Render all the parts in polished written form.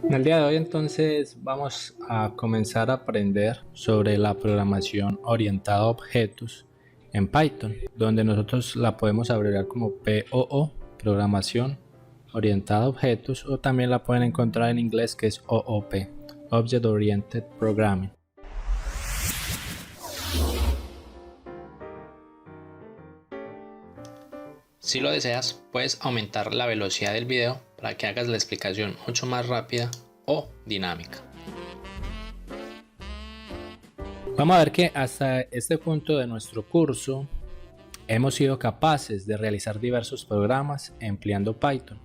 En el día de hoy entonces vamos a comenzar a aprender sobre la programación orientada a objetos en Python, donde nosotros la podemos abreviar como POO, programación orientada a objetos, o también la pueden encontrar en inglés que es OOP, Object Oriented Programming. Si lo deseas, puedes aumentar la velocidad del video para que hagas la explicación mucho más rápida o dinámica. Vamos a ver que hasta este punto de nuestro curso hemos sido capaces de realizar diversos programas empleando Python.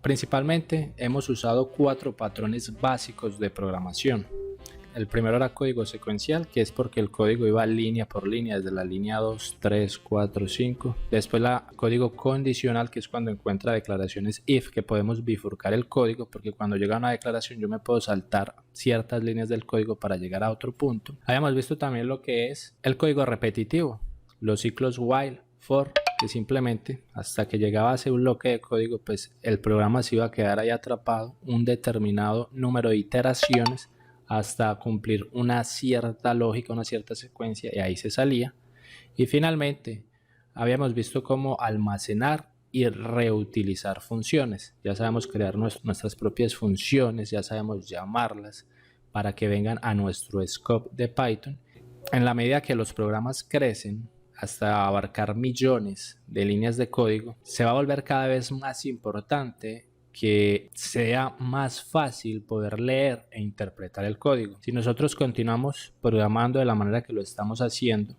Principalmente hemos usado 4 patrones básicos de programación. El primero era código secuencial, que es porque el código iba línea por línea, desde la línea 2, 3, 4, 5. Después código condicional, que es cuando encuentra declaraciones if, que podemos bifurcar el código, porque cuando llega una declaración yo me puedo saltar ciertas líneas del código para llegar a otro punto. Habíamos visto también lo que es el código repetitivo, los ciclos while, for, que simplemente hasta que llegaba a ese bloque de código, pues el programa se iba a quedar ahí atrapado un determinado número de iteraciones hasta cumplir una cierta lógica, una cierta secuencia, y ahí se salía. Y finalmente habíamos visto cómo almacenar y reutilizar funciones. Ya sabemos crear nuestras propias funciones, ya sabemos llamarlas para que vengan a nuestro scope de Python. En la medida que los programas crecen hasta abarcar millones de líneas de código, se va a volver cada vez más importante que sea más fácil poder leer e interpretar el código. Si nosotros continuamos programando de la manera que lo estamos haciendo,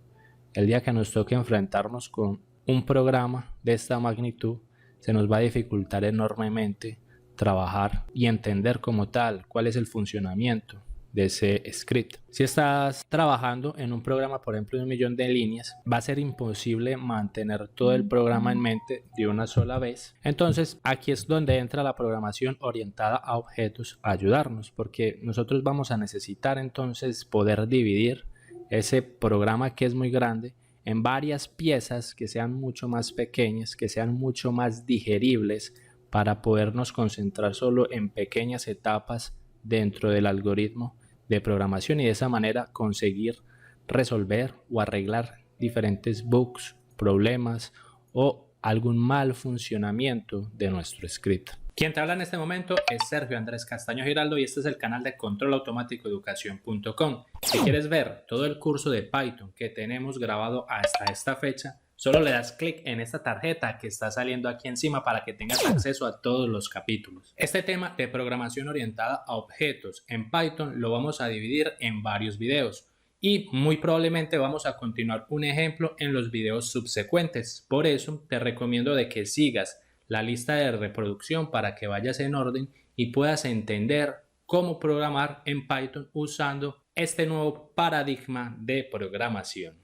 el día que nos toque enfrentarnos con un programa de esta magnitud, se nos va a dificultar enormemente trabajar y entender como tal cuál es el funcionamiento de ese script. Si estás trabajando en un programa, por ejemplo, de 1.000.000 de líneas, va a ser imposible mantener todo el programa en mente de una sola vez. Entonces, aquí es donde entra la programación orientada a objetos a ayudarnos, porque nosotros vamos a necesitar entonces poder dividir ese programa que es muy grande en varias piezas que sean mucho más pequeñas, que sean mucho más digeribles, para podernos concentrar solo en pequeñas etapas dentro del algoritmo de programación y de esa manera conseguir resolver o arreglar diferentes bugs, problemas o algún mal funcionamiento de nuestro script. Quien te habla en este momento es Sergio Andrés Castaño Giraldo y este es el canal de controlautomaticoeducación.com. Si quieres ver todo el curso de Python que tenemos grabado hasta esta fecha, solo le das clic en esta tarjeta que está saliendo aquí encima para que tengas acceso a todos los capítulos. Este tema de programación orientada a objetos en Python lo vamos a dividir en varios videos y muy probablemente vamos a continuar un ejemplo en los videos subsecuentes. Por eso te recomiendo de que sigas la lista de reproducción para que vayas en orden y puedas entender cómo programar en Python usando este nuevo paradigma de programación.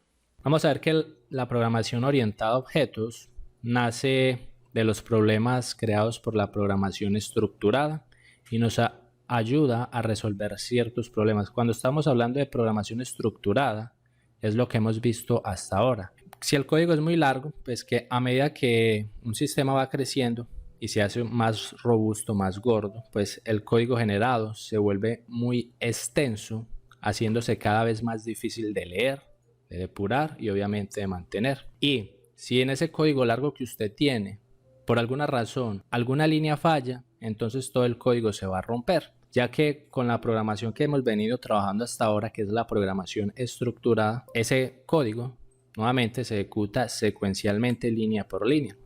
Vamos a ver que la programación orientada a objetos nace de los problemas creados por la programación estructurada y nos ayuda a resolver ciertos problemas. Cuando estamos hablando de programación estructurada, es lo que hemos visto hasta ahora. Si el código es muy largo, pues que a medida que un sistema va creciendo y se hace más robusto, más gordo, pues el código generado se vuelve muy extenso, haciéndose cada vez más difícil de leer, de depurar y obviamente de mantener. Y si en ese código largo que usted tiene, por alguna razón, alguna línea falla, entonces todo el código se va a romper, ya que con la programación que hemos venido trabajando hasta ahora, que es la programación estructurada, ese código nuevamente se ejecuta secuencialmente línea por línea.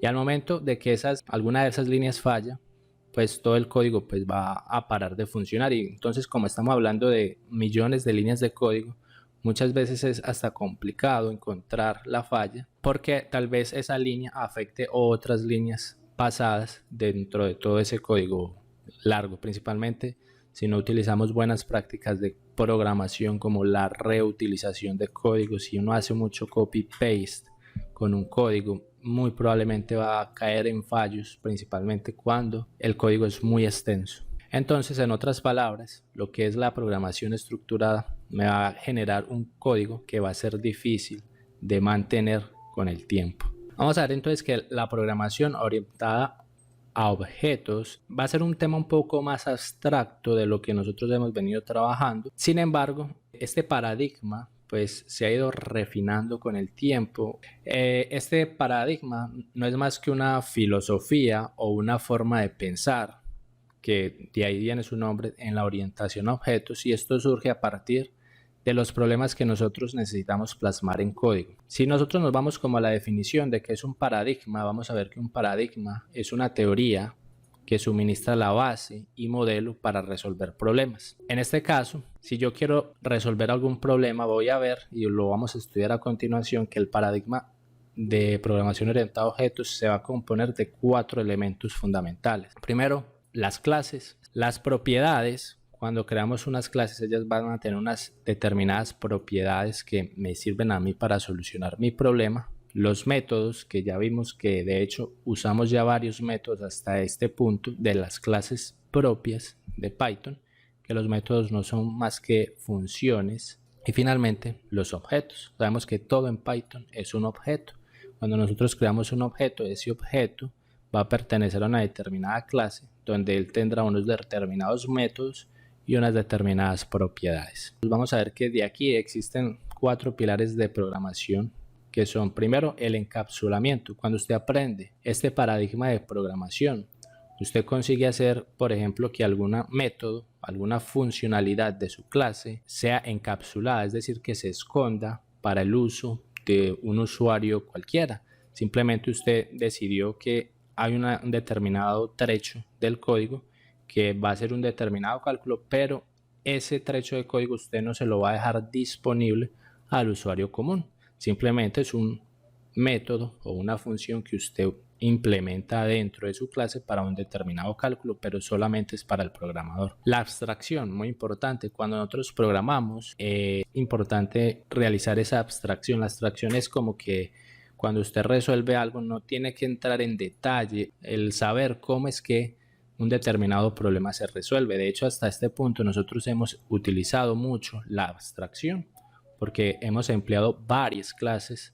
Y al momento de que alguna de esas líneas falla, pues todo el código pues va a parar de funcionar. Y entonces, como estamos hablando de millones de líneas de código, muchas veces es hasta complicado encontrar la falla porque tal vez esa línea afecte otras líneas pasadas dentro de todo ese código largo, principalmente si no utilizamos buenas prácticas de programación como la reutilización de código. Si uno hace mucho copy-paste con un código, muy probablemente va a caer en fallos, principalmente cuando el código es muy extenso. Entonces, en otras palabras, lo que es la programación estructurada me va a generar un código que va a ser difícil de mantener con el tiempo. Vamos a ver entonces que la programación orientada a objetos va a ser un tema un poco más abstracto de lo que nosotros hemos venido trabajando. Sin embargo, este paradigma pues se ha ido refinando con el tiempo. Este paradigma no es más que una filosofía o una forma de pensar, que de ahí viene su nombre, en la orientación a objetos, y esto surge a partir de los problemas que nosotros necesitamos plasmar en código. Si nosotros nos vamos como a la definición de qué es un paradigma, vamos a ver que un paradigma es una teoría que suministra la base y modelo para resolver problemas. En este caso, si yo quiero resolver algún problema, voy a ver, y lo vamos a estudiar a continuación, que el paradigma de programación orientada a objetos se va a componer de 4 elementos fundamentales. Primero, las clases. Las propiedades. Cuando creamos unas clases, ellas van a tener unas determinadas propiedades que me sirven a mí para solucionar mi problema. Los métodos, que ya vimos que de hecho usamos ya varios métodos hasta este punto de las clases propias de Python, que los métodos no son más que funciones. Y finalmente, los objetos. Sabemos que todo en Python es un objeto. Cuando nosotros creamos un objeto, ese objeto va a pertenecer a una determinada clase, donde él tendrá unos determinados métodos y unas determinadas propiedades. Vamos a ver que de aquí existen 4 pilares de programación, que son: primero, el encapsulamiento. Cuando usted aprende este paradigma de programación, usted consigue hacer, por ejemplo, que algún método, alguna funcionalidad de su clase sea encapsulada, es decir, que se esconda para el uso de un usuario cualquiera. Simplemente usted decidió que hay un determinado trecho del código que va a ser un determinado cálculo, pero ese trecho de código usted no se lo va a dejar disponible al usuario común. Simplemente es un método o una función que usted implementa dentro de su clase para un determinado cálculo, pero solamente es para el programador. La abstracción, muy importante. Cuando nosotros programamos, es importante realizar esa abstracción. La abstracción es como que cuando usted resuelve algo, no tiene que entrar en detalle el saber cómo es que un determinado problema se resuelve. De hecho, hasta este punto nosotros hemos utilizado mucho la abstracción porque hemos empleado varias clases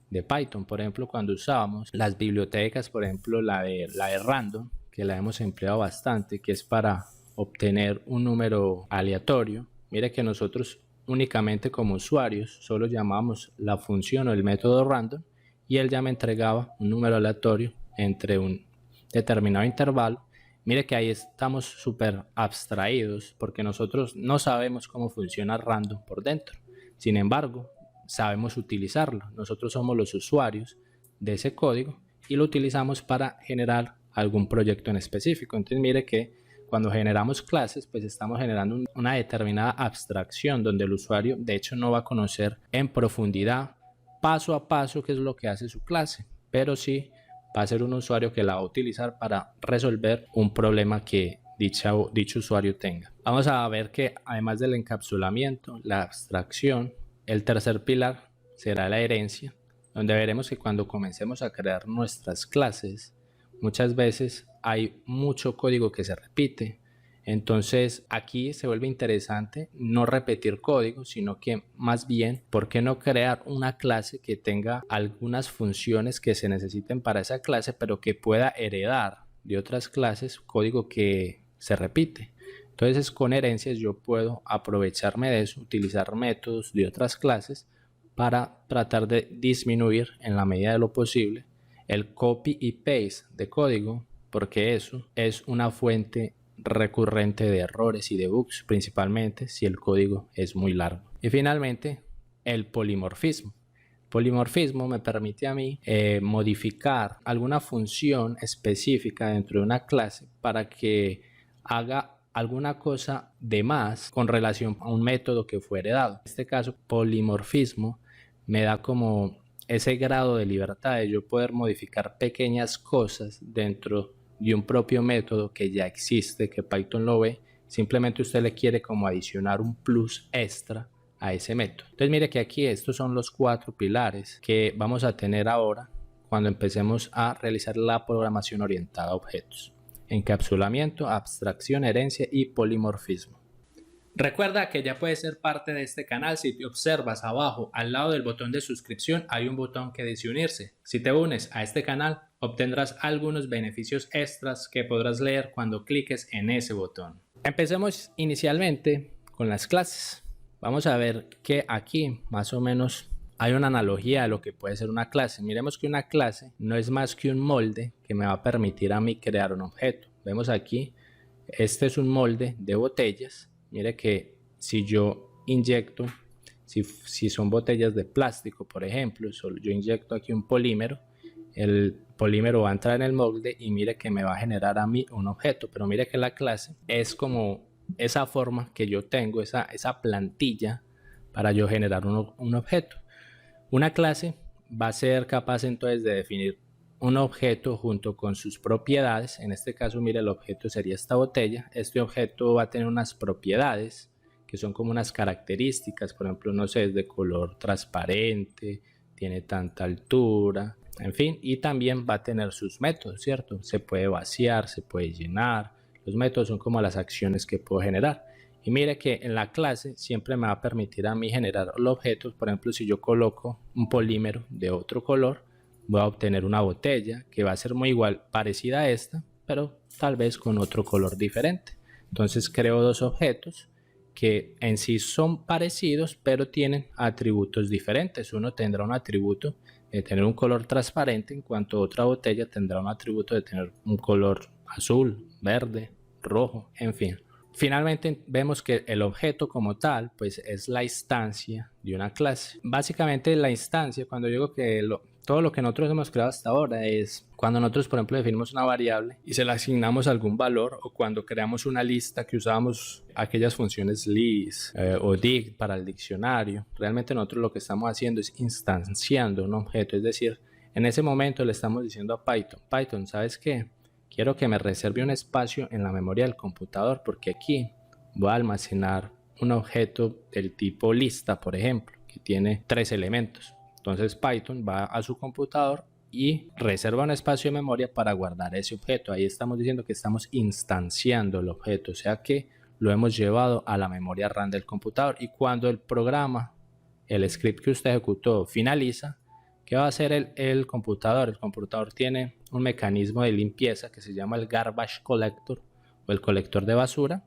de Python. Por ejemplo, cuando usábamos las bibliotecas, por ejemplo la de random, que la hemos empleado bastante, que es para obtener un número aleatorio. Mire que nosotros únicamente como usuarios solo llamamos la función o el método random y él ya me entregaba un número aleatorio entre un determinado intervalo. Mire que ahí estamos súper abstraídos porque nosotros no sabemos cómo funciona random por dentro. Sin embargo, sabemos utilizarlo. Nosotros somos los usuarios de ese código y lo utilizamos para generar algún proyecto en específico. Entonces mire que cuando generamos clases, pues estamos generando una determinada abstracción donde el usuario de hecho no va a conocer en profundidad, paso a paso, qué es lo que hace su clase, pero sí va a ser un usuario que la va a utilizar para resolver un problema que dicho usuario tenga. Vamos a ver que además del encapsulamiento, la abstracción, el tercer pilar será la herencia, donde veremos que cuando comencemos a crear nuestras clases, muchas veces hay mucho código que se repite. Entonces aquí se vuelve interesante no repetir código, sino que más bien, ¿por qué no crear una clase que tenga algunas funciones que se necesiten para esa clase, pero que pueda heredar de otras clases código que se repite? Entonces con herencias yo puedo aprovecharme de eso, utilizar métodos de otras clases para tratar de disminuir en la medida de lo posible el copy y paste de código, porque eso es una fuente recurrente de errores y de bugs, principalmente si el código es muy largo. Y finalmente, el polimorfismo. Polimorfismo me permite a mí modificar alguna función específica dentro de una clase para que haga alguna cosa de más con relación a un método que fue heredado. En este caso, polimorfismo me da como ese grado de libertad de yo poder modificar pequeñas cosas dentro de un propio método que ya existe, que Python lo ve. Simplemente usted le quiere como adicionar un plus extra a ese método. Entonces mire que aquí estos son los 4 pilares que vamos a tener ahora cuando empecemos a realizar la programación orientada a objetos: encapsulamiento, abstracción, herencia y polimorfismo. Recuerda que ya puedes ser parte de este canal si te observas abajo al lado del botón de suscripción hay un botón que dice unirse. Si te unes a este canal obtendrás algunos beneficios extras que podrás leer cuando cliques en ese botón. Empecemos inicialmente con las clases. Vamos a ver que aquí más o menos hay una analogía de lo que puede ser una clase. Miremos que una clase no es más que un molde que me va a permitir a mí crear un objeto. Vemos aquí, este es un molde de botellas. Mire que si yo inyecto, si son botellas de plástico, por ejemplo, yo inyecto aquí un polímero, el polímero va a entrar en el molde y mire que me va a generar a mí un objeto. Pero mire que la clase es como esa forma que yo tengo, esa plantilla para yo generar un objeto. Una clase va a ser capaz entonces de definir un objeto junto con sus propiedades. En este caso, mire, el objeto sería esta botella. Este objeto va a tener unas propiedades que son como unas características. Por ejemplo, no sé, es de color transparente, tiene tanta altura, en fin. Y también va a tener sus métodos, ¿cierto? Se puede vaciar, se puede llenar. Los métodos son como las acciones que puedo generar. Y mire que en la clase siempre me va a permitir a mí generar los objetos. Por ejemplo, si yo coloco un polímero de otro color, voy a obtener una botella que va a ser muy igual, parecida a esta, pero tal vez con otro color diferente. Entonces creo dos objetos que en sí son parecidos, pero tienen atributos diferentes. Uno tendrá un atributo de tener un color transparente, en cuanto a otra botella tendrá un atributo de tener un color azul, verde, rojo, en fin. Finalmente vemos que el objeto como tal pues es la instancia de una clase. Básicamente la instancia, cuando digo que todo lo que nosotros hemos creado hasta ahora es cuando nosotros por ejemplo definimos una variable y se le asignamos algún valor, o cuando creamos una lista que usábamos aquellas funciones list o dig para el diccionario. Realmente nosotros lo que estamos haciendo es instanciando un objeto, es decir, en ese momento le estamos diciendo a Python, ¿sabes qué? Quiero que me reserve un espacio en la memoria del computador porque aquí voy a almacenar un objeto del tipo lista, por ejemplo, que tiene 3 elementos. Entonces Python va a su computador y reserva un espacio de memoria para guardar ese objeto. Ahí estamos diciendo que estamos instanciando el objeto, o sea que lo hemos llevado a la memoria RAM del computador. Y cuando el programa, el script que usted ejecutó, finaliza, ¿qué va a hacer el computador? El computador tiene un mecanismo de limpieza que se llama el garbage collector o el colector de basura,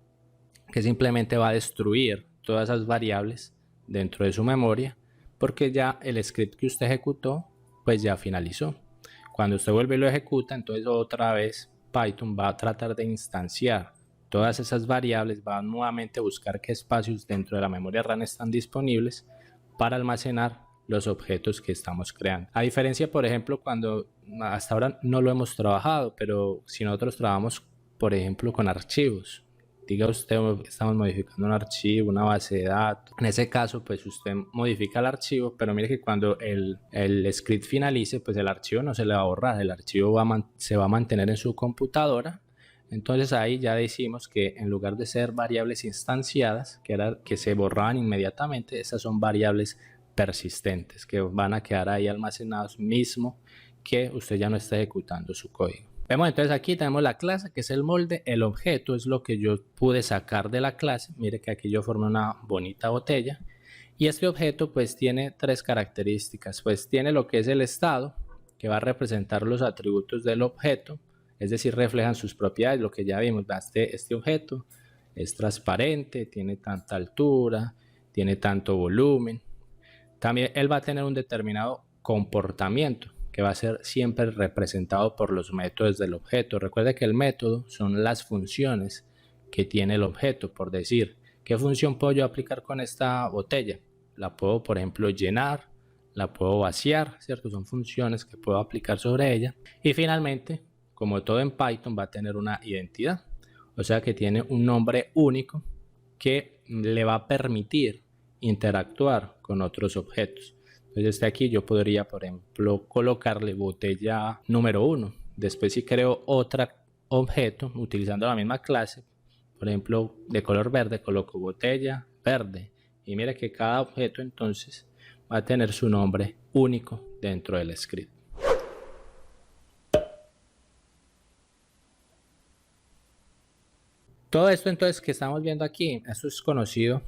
que simplemente va a destruir todas esas variables dentro de su memoria, porque ya el script que usted ejecutó pues ya finalizó. Cuando usted vuelve y lo ejecuta, entonces otra vez Python va a tratar de instanciar todas esas variables, va nuevamente a buscar qué espacios dentro de la memoria RAM están disponibles para almacenar los objetos que estamos creando. A diferencia, por ejemplo, cuando hasta ahora no lo hemos trabajado, pero si nosotros trabajamos, por ejemplo, con archivos, diga usted, estamos modificando un archivo, una base de datos, en ese caso, pues usted modifica el archivo, pero mire que cuando el script finalice, pues el archivo no se le va a borrar, el archivo se va a mantener en su computadora. Entonces ahí ya decimos que en lugar de ser variables instanciadas, que se borraban inmediatamente, esas son variables persistentes que van a quedar ahí almacenados mismo que usted ya no está ejecutando su código. Vemos entonces aquí tenemos la clase que es el molde, el objeto es lo que yo pude sacar de la clase. Mire que aquí yo formé una bonita botella y este objeto pues tiene 3 características. Pues tiene lo que es el estado, que va a representar los atributos del objeto, es decir, reflejan sus propiedades, lo que ya vimos. Este objeto es transparente, tiene tanta altura, tiene tanto volumen. También él va a tener un determinado comportamiento que va a ser siempre representado por los métodos del objeto. Recuerde que el método son las funciones que tiene el objeto. Por decir, ¿qué función puedo yo aplicar con esta botella? La puedo, por ejemplo, llenar, la puedo vaciar, ¿cierto? Son funciones que puedo aplicar sobre ella. Y finalmente, como todo en Python, va a tener una identidad. O sea que tiene un nombre único que le va a permitir interactuar con otros objetos. Entonces aquí yo podría, por ejemplo, colocarle botella número 1. Después si creo otro objeto utilizando la misma clase, por ejemplo de color verde, coloco botella verde. Y mira que cada objeto entonces va a tener su nombre único dentro del script. Todo esto entonces que estamos viendo aquí, esto es conocido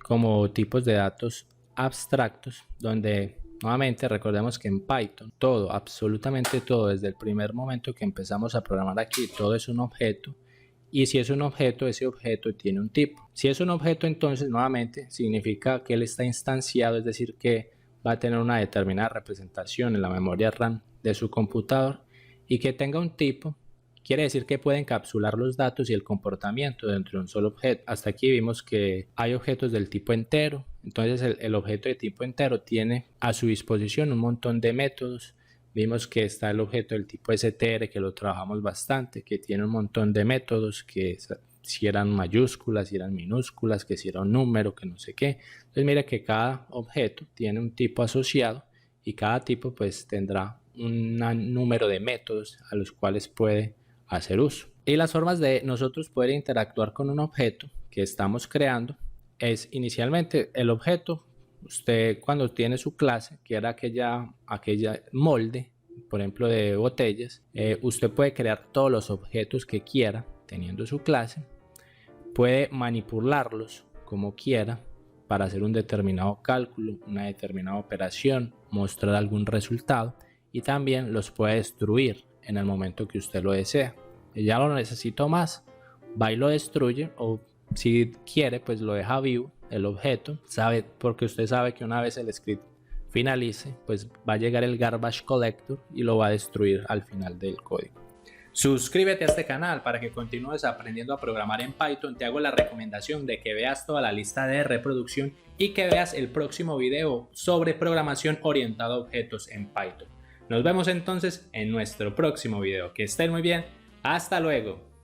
como tipos de datos abstractos, donde nuevamente recordemos que en Python todo, absolutamente todo, desde el primer momento que empezamos a programar aquí, todo es un objeto. Y si es un objeto, ese objeto tiene un tipo. Si es un objeto, entonces nuevamente significa que él está instanciado, es decir, que va a tener una determinada representación en la memoria RAM de su computador, y que tenga un tipo quiere decir que puede encapsular los datos y el comportamiento dentro de un solo objeto. Hasta aquí vimos que hay objetos del tipo entero, entonces el objeto de tipo entero tiene a su disposición un montón de métodos. Vimos que está el objeto del tipo str, que lo trabajamos bastante, que tiene un montón de métodos, que si eran mayúsculas, si eran minúsculas, que si era un número, que no sé qué. Entonces mira que cada objeto tiene un tipo asociado y cada tipo pues tendrá un número de métodos a los cuales puede hacer uso. Y las formas de nosotros poder interactuar con un objeto que estamos creando es inicialmente el objeto. Usted cuando tiene su clase, que era aquella molde, por ejemplo de botellas, usted puede crear todos los objetos que quiera teniendo su clase, puede manipularlos como quiera para hacer un determinado cálculo, una determinada operación, mostrar algún resultado, y también los puede destruir en el momento que usted lo desea. Ya lo necesito más, va y lo destruye, o si quiere pues lo deja vivo el objeto, porque usted sabe que una vez el script finalice pues va a llegar el garbage collector y lo va a destruir al final del código. Suscríbete a este canal para que continúes aprendiendo a programar en Python. Te hago la recomendación de que veas toda la lista de reproducción y que veas el próximo video sobre programación orientada a objetos en Python. Nos vemos entonces en nuestro próximo video. Que estén muy bien. Hasta luego.